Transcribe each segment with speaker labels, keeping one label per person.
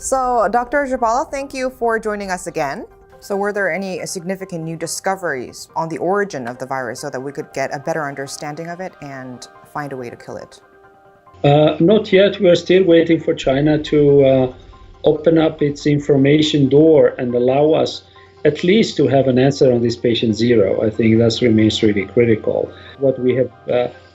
Speaker 1: So, Dr. Jabala, thank you for joining us again. So were there any significant new discoveries on the origin of the virus so that we could get a better understanding of it and find a way to kill it?
Speaker 2: Not yet. We're still waiting for China to open up its information door and allow us at least to have an answer on this patient zero. I think that remains really critical. What we have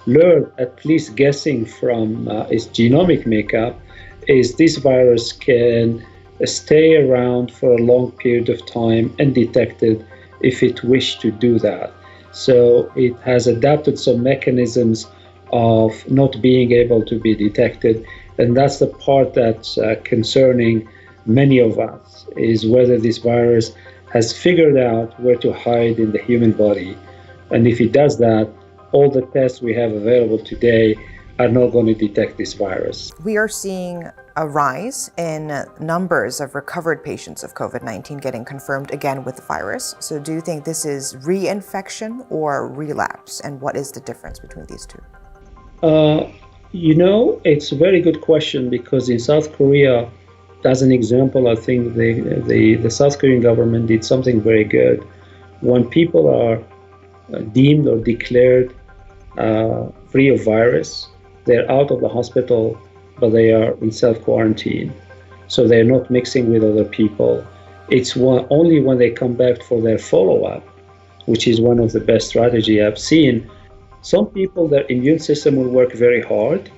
Speaker 2: learned, at least guessing from its genomic makeup, is this virus can stay around for a long period of time and detected if it wished to do that. So it has adapted some mechanisms of not being able to be detected, and that's the part that's concerning many of us, is whether this virus has figured out where to hide in the human body. And if it does that, all the tests we have available today are not going to detect this virus.
Speaker 1: We are seeing a rise in numbers of recovered patients of COVID-19 getting confirmed again with the virus. So do you think this is reinfection or relapse? And what is the difference between these two?
Speaker 2: It's a very good question, because in South Korea, as an example, I think the South Korean government did something very good. When people are deemed or declared free of virus, they're out of the hospital, but they are in self-quarantine. So they're not mixing with other people. It's only when they come back for their follow-up, which is one of the best strategies I've seen. Some people, their immune system will work very hard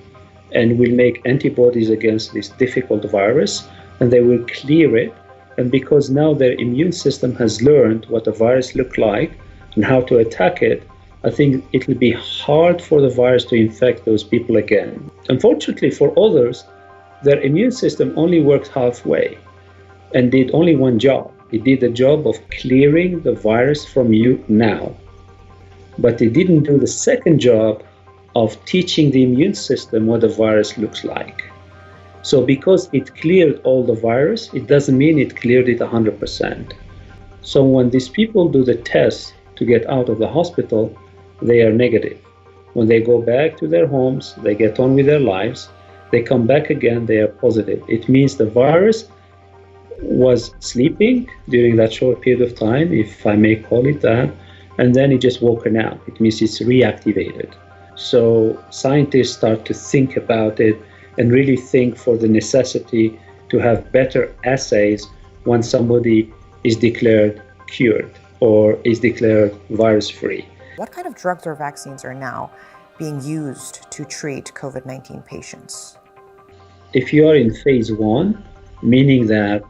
Speaker 2: and will make antibodies against this difficult virus, and they will clear it. And because now their immune system has learned what a virus looks like and how to attack it, I think it will be hard for the virus to infect those people again. Unfortunately for others, their immune system only worked halfway and did only one job. It did the job of clearing the virus from you now. But it didn't do the second job of teaching the immune system what the virus looks like. So because it cleared all the virus, it doesn't mean it cleared it 100%. So when these people do the test to get out of the hospital, they are negative. When they go back to their homes, they get on with their lives, they come back again, they are positive. It means the virus was sleeping during that short period of time, if I may call it that, and then it just woken up. It means it's reactivated. So scientists start to think about it and really think for the necessity to have better assays when somebody is declared cured or is declared virus-free.
Speaker 1: What kind of drugs or vaccines are now being used to treat COVID-19 patients?
Speaker 2: If you are in phase 1, meaning that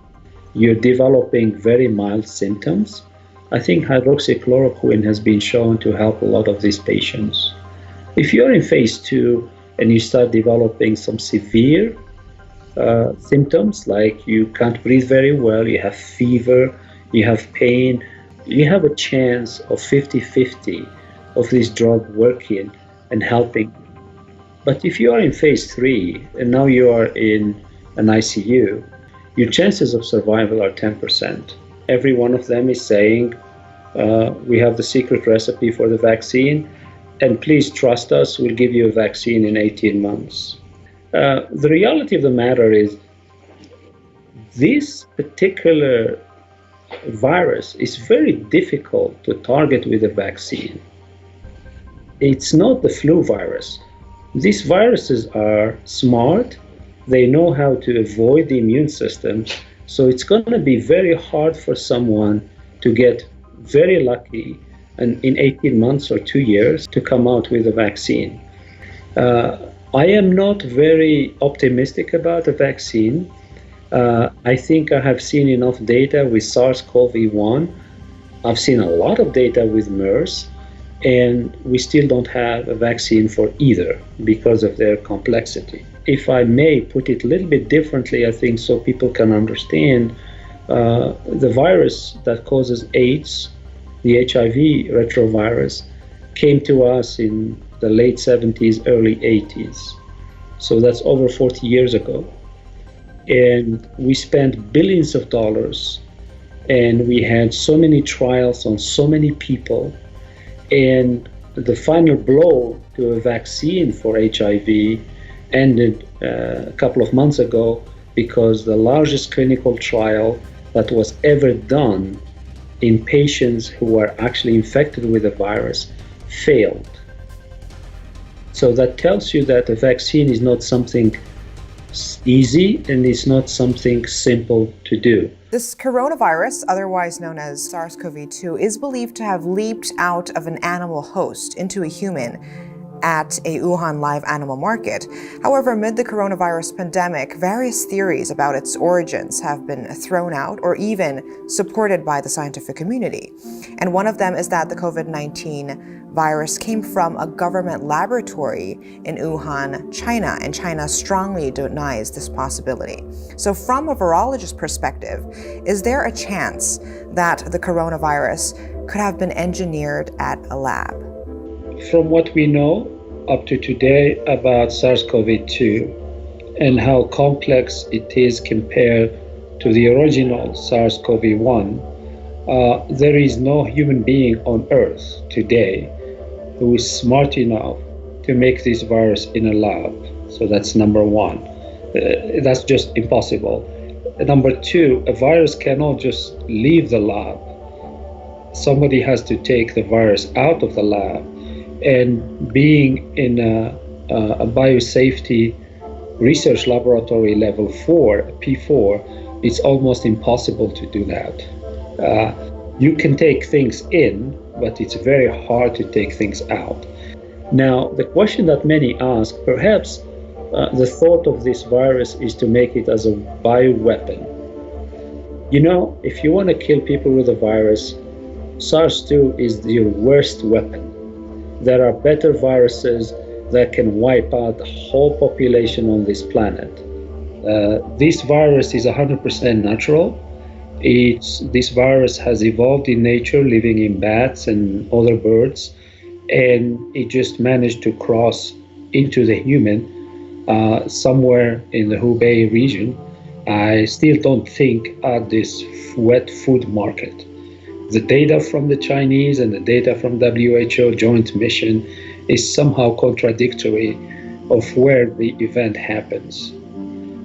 Speaker 2: you're developing very mild symptoms, I think hydroxychloroquine has been shown to help a lot of these patients. If you're in phase 2 and you start developing some severe symptoms, like you can't breathe very well, you have fever, you have pain, you have a chance of 50-50 of this drug working and helping. But if you are in phase 3 and now you are in an ICU, your chances of survival are 10%. Every one of them is saying, we have the secret recipe for the vaccine, and please trust us, we'll give you a vaccine in 18 months. The reality of the matter is, this particular virus is very difficult to target with a vaccine. It's not the flu virus. These viruses are smart. They know how to avoid the immune system. So it's going to be very hard for someone to get very lucky and in 18 months or 2 years to come out with a vaccine. I am not very optimistic about a vaccine. I think I have seen enough data with SARS-CoV-1. I've seen a lot of data with MERS, and we still don't have a vaccine for either because of their complexity. If I may put it a little bit differently, I think so people can understand, the virus that causes AIDS, the HIV retrovirus, came to us in the late 70s, early 80s. So that's over 40 years ago. And we spent billions of dollars, and we had so many trials on so many people. And the final blow to a vaccine for HIV ended a couple of months ago because the largest clinical trial that was ever done in patients who were actually infected with the virus failed. So that tells you that a vaccine is not something easy and it's not something simple to do.
Speaker 1: This coronavirus, otherwise known as SARS-CoV-2, is believed to have leaped out of an animal host into a human at a Wuhan live animal market. However, amid the coronavirus pandemic, various theories about its origins have been thrown out or even supported by the scientific community. And one of them is that the COVID-19 virus came from a government laboratory in Wuhan, China, and China strongly denies this possibility. So from a virologist perspective, is there a chance that the coronavirus could have been engineered at a lab?
Speaker 2: From what we know up to today about SARS-CoV-2 and how complex it is compared to the original SARS-CoV-1, there is no human being on Earth today who is smart enough to make this virus in a lab. So that's number one. That's just impossible. Number two, a virus cannot just leave the lab. Somebody has to take the virus out of the lab. And being in a biosafety research laboratory level 4, P4, it's almost impossible to do that. You can take things in, but it's very hard to take things out. Now, the question that many ask, perhaps the thought of this virus is to make it as a bioweapon. You know, if you want to kill people with a virus, SARS-2 is your worst weapon. There are better viruses that can wipe out the whole population on this planet. This virus is 100% natural. This virus has evolved in nature, living in bats and other birds, and it just managed to cross into the human somewhere in the Hubei region. I still don't think at this wet food market. The data from the Chinese and the data from WHO joint mission is somehow contradictory of where the event happens.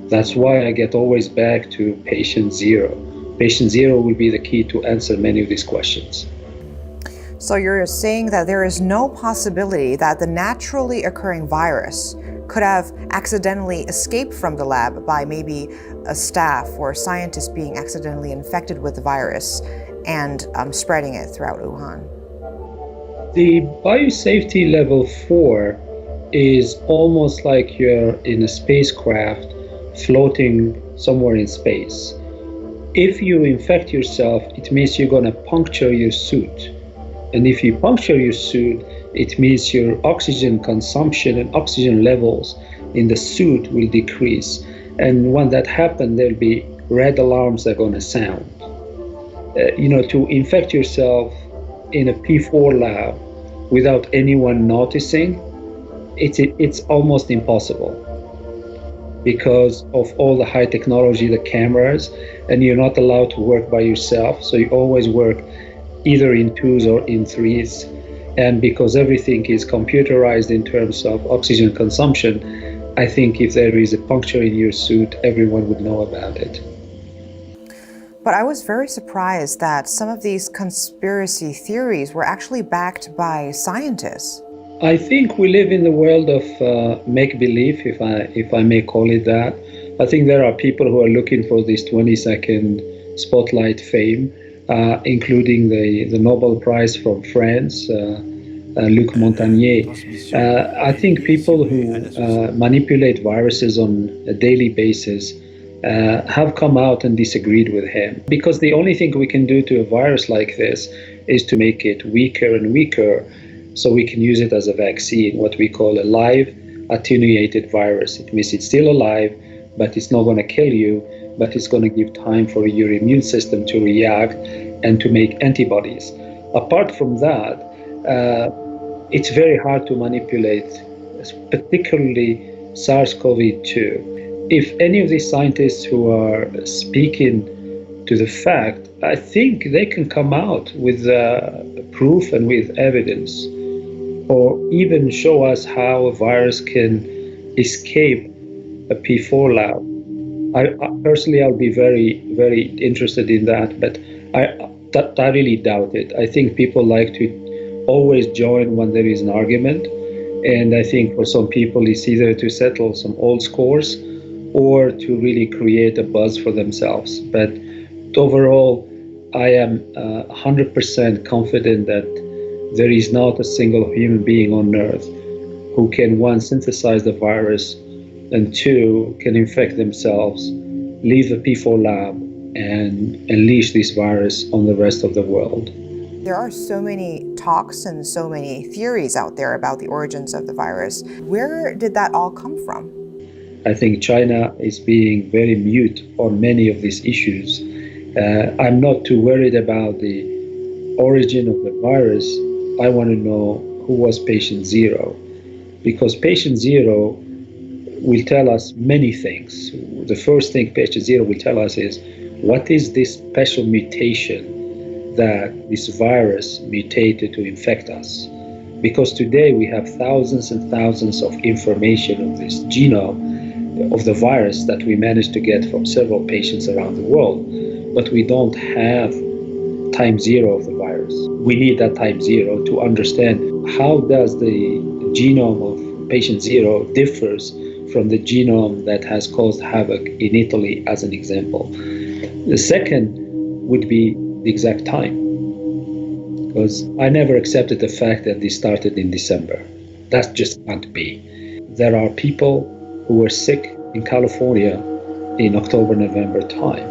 Speaker 2: That's why I get always back to patient zero. Patient zero will be the key to answer many of these questions.
Speaker 1: So you're saying that there is no possibility that the naturally occurring virus could have accidentally escaped from the lab by maybe a staff or scientist being accidentally infected with the virus and spreading it throughout Wuhan?
Speaker 2: The biosafety level 4 is almost like you're in a spacecraft floating somewhere in space. If you infect yourself, it means you're going to puncture your suit. And if you puncture your suit, it means your oxygen consumption and oxygen levels in the suit will decrease. And when that happens, there'll be red alarms that are going to sound. To infect yourself in a P4 lab without anyone noticing, it's almost impossible because of all the high technology, the cameras, and you're not allowed to work by yourself. So you always work either in twos or in threes. And because everything is computerized in terms of oxygen consumption, I think if there is a puncture in your suit, everyone would know about it.
Speaker 1: But I was very surprised that some of these conspiracy theories were actually backed by scientists.
Speaker 2: I think we live in the world of make-believe, if I may call it that. I think there are people who are looking for this 20-second spotlight fame, including the Nobel Prize from France, Luc Montagnier. I think people who manipulate viruses on a daily basis have come out and disagreed with him. Because the only thing we can do to a virus like this is to make it weaker and weaker so we can use it as a vaccine, what we call a live attenuated virus. It means it's still alive, but it's not going to kill you, but it's going to give time for your immune system to react and to make antibodies. Apart from that, it's very hard to manipulate, particularly SARS-CoV-2. If any of these scientists who are speaking to the fact, I think they can come out with proof and with evidence, or even show us how a virus can escape a P4 lab. I personally, I'll be very, very interested in that, but I really doubt it. I think people like to always join when there is an argument, and I think for some people it's either to settle some old scores or to really create a buzz for themselves. But overall, I am 100% confident that there is not a single human being on earth who can, one, synthesize the virus, and two, can infect themselves, leave the P4 lab, and unleash this virus on the rest of the world.
Speaker 1: There are so many talks and so many theories out there about the origins of the virus. Where did that all come from?
Speaker 2: I think China is being very mute on many of these issues. I'm not too worried about the origin of the virus. I want to know who was patient zero, because patient zero will tell us many things. The first thing patient zero will tell us is, what is this special mutation that this virus mutated to infect us? Because today we have thousands and thousands of information of this genome of the virus that we managed to get from several patients around the world, but we don't have time zero of the virus. We need that time zero to understand how does the genome of patient zero differs from the genome that has caused havoc in Italy, as an example. The second would be the exact time, because I never accepted the fact that this started in December. That just can't be. There are people who were sick in California in October, November time.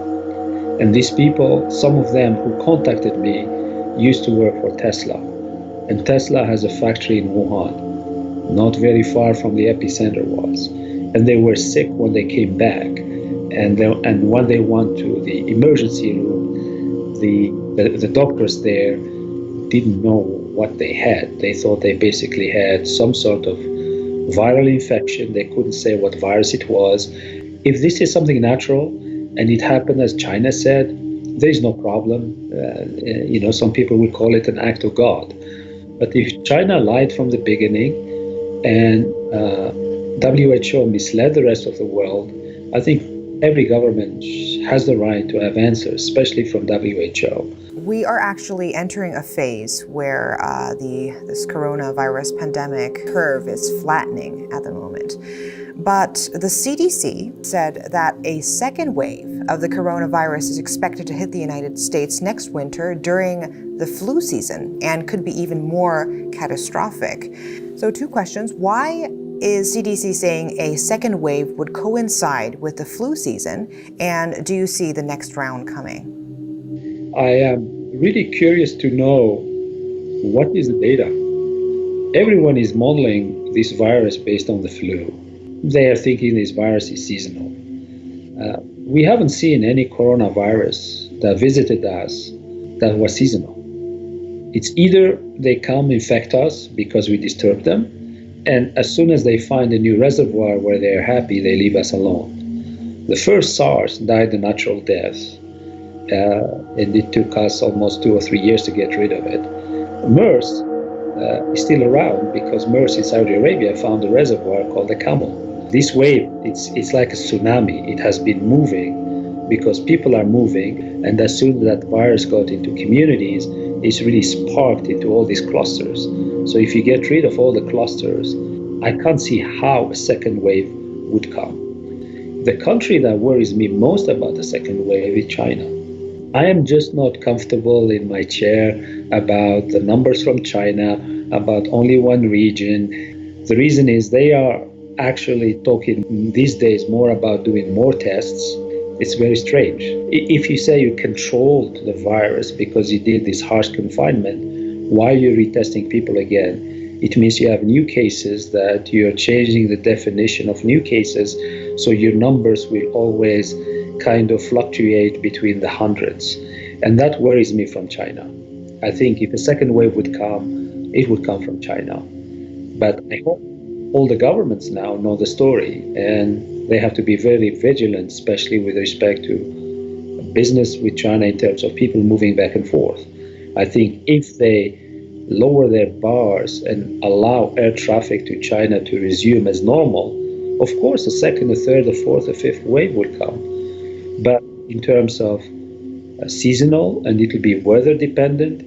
Speaker 2: And these people, some of them who contacted me, used to work for Tesla. And Tesla has a factory in Wuhan, not very far from the epicenter was. And they were sick when they came back. And when they went to the emergency room, the doctors there didn't know what they had. They thought they basically had some sort of viral infection. They couldn't say what virus it was. If this is something natural and it happened as China said, there is no problem. Some people would call it an act of God. But if China lied from the beginning and WHO misled the rest of the world, I think every government has the right to have answers, especially from WHO.
Speaker 1: We are actually entering a phase where this coronavirus pandemic curve is flattening at the moment. But the CDC said that a second wave of the coronavirus is expected to hit the United States next winter during the flu season and could be even more catastrophic. So 2 questions. Why is CDC saying a second wave would coincide with the flu season? And do you see the next round coming?
Speaker 2: I am really curious to know what is the data. Everyone is modeling this virus based on the flu. They are thinking this virus is seasonal. We haven't seen any coronavirus that visited us that was seasonal. It's either they come infect us because we disturb them, and as soon as they find a new reservoir where they're happy, they leave us alone. The first SARS died a natural death, and it took us almost 2 or 3 years to get rid of it. MERS is still around because MERS in Saudi Arabia found a reservoir called the Camel. This wave, it's like a tsunami. It has been moving because people are moving, and as soon as that virus got into communities, it's really sparked into all these clusters. So if you get rid of all the clusters, I can't see how a second wave would come. The country that worries me most about the second wave is China. I am just not comfortable in my chair about the numbers from China, about only one region. The reason is they are actually talking these days more about doing more tests. It's very strange. If you say you controlled the virus because you did this harsh confinement, why are you retesting people again? It means you have new cases, that you're changing the definition of new cases, so your numbers will always kind of fluctuate between the hundreds. And that worries me from China. I think if a second wave would come, it would come from China. But I hope all the governments now know the story, and they have to be very vigilant, especially with respect to business with China in terms of people moving back and forth. I think if they lower their bars and allow air traffic to China to resume as normal, of course, a second, a third, a fourth, a fifth wave will come. But in terms of seasonal, and it will be weather dependent,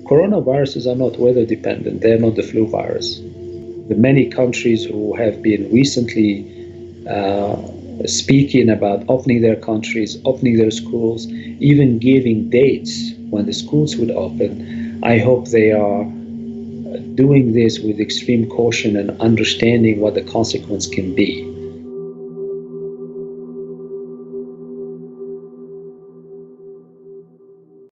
Speaker 2: coronaviruses are not weather dependent. They're not the flu virus. The many countries who have been recently speaking about opening their countries, opening their schools, even giving dates when the schools would open, I hope they are doing this with extreme caution and understanding what the consequence can be.